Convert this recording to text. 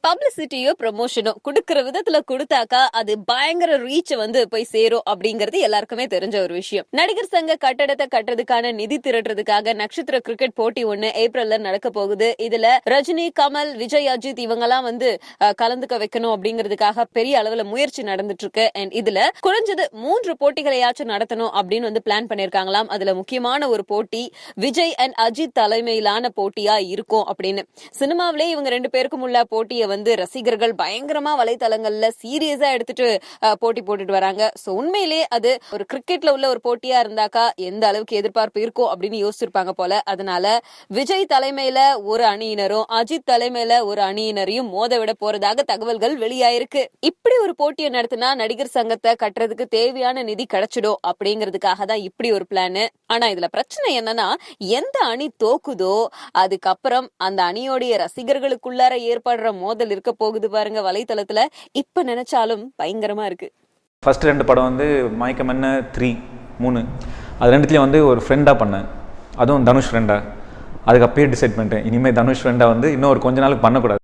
பப்ளிசிட்டியோ ப்ரமோஷனோ குடுக்கிற விதத்துல கொடுத்தாக்கா அது பயங்கர ரீச் போய் சேரும் அப்படிங்கறது எல்லாருக்குமே தெரிஞ்ச ஒரு விஷயம். நடிகர் சங்க கட்டடத்தை கட்டுறதுக்கான நிதி திரட்டுறதுக்காக நட்சத்திர கிரிக்கெட் போட்டி ஒண்ணு ஏப்ரல்ல நடக்க போகுது. இதுல ரஜினி, கமல், விஜய், அஜித் இவங்கெல்லாம் கலந்துக்க வைக்கணும் அப்படிங்கிறதுக்காக பெரிய அளவுல முயற்சி நடந்துட்டு இருக்கு. அண்ட் இதுல குறைஞ்சது 3 போட்டிகளையாச்சும் நடத்தணும் அப்படின்னு பிளான் பண்ணிருக்காங்களாம். அதுல முக்கியமான ஒரு போட்டி விஜய் அண்ட் அஜித் தலைமையிலான போட்டியா இருக்கும் அப்படின்னு. சினிமாவிலே இவங்க 2 பேருக்கும் உள்ள போட்டியை ரசிகர்கள் பயங்கரமா வலைத்தளங்கள்ல சீரியஸா எடுத்துட்டு போட்டி போட்டுட்டு வராங்க. சோ உண்மையிலேயே அது ஒரு கிரிக்கெட்ல உள்ள ஒரு போட்டியா இருந்தாக்கா எந்த அளவுக்கு எதிர்பார்ப்பு இருக்கும் அப்படின்னு யோசிச்சிருப்பாங்க போல. அதனால விஜய் தலைமையில ஒரு அணியினரும் அஜித் தலைமையில ஒரு அணியினரையும் மோத விட போறதாக தகவல்கள் வெளியாயிருக்கு. இப்படி ஒரு போட்டியை நடத்தினா நடிகர் சங்கத்தை கட்டுறதுக்கு தேவையான நிதி கிடைச்சிடும் அப்படிங்கிறதுக்காக தான் இப்படி ஒரு பிளான். ஆனா இதுல பிரச்சனை என்னன்னா, எந்த அணி தோக்குதோ அதுக்கப்புறம் அந்த அணியோடைய ரசிகர்களுக்குள்ளார ஏற்படுற மோதல் இருக்க போகுது பாருங்க வலைத்தளத்துல. இப்ப நினைச்சாலும் பயங்கரமா இருக்கு. ஃபர்ஸ்ட் 2 படம் மயக்கம் என்ன 3 அது 2த்துலயும் ஒரு ஃப்ரெண்டா பண்ணேன். அதுவும் தனுஷ் ஃப்ரெண்டா. அதுக்கு அப்பயே டிசைட் பண்ணிட்டேன், இனிமேல் தனுஷ் ஃப்ரெண்டா இன்னும் ஒரு கொஞ்ச நாளுக்கு பண்ணக்கூடாது.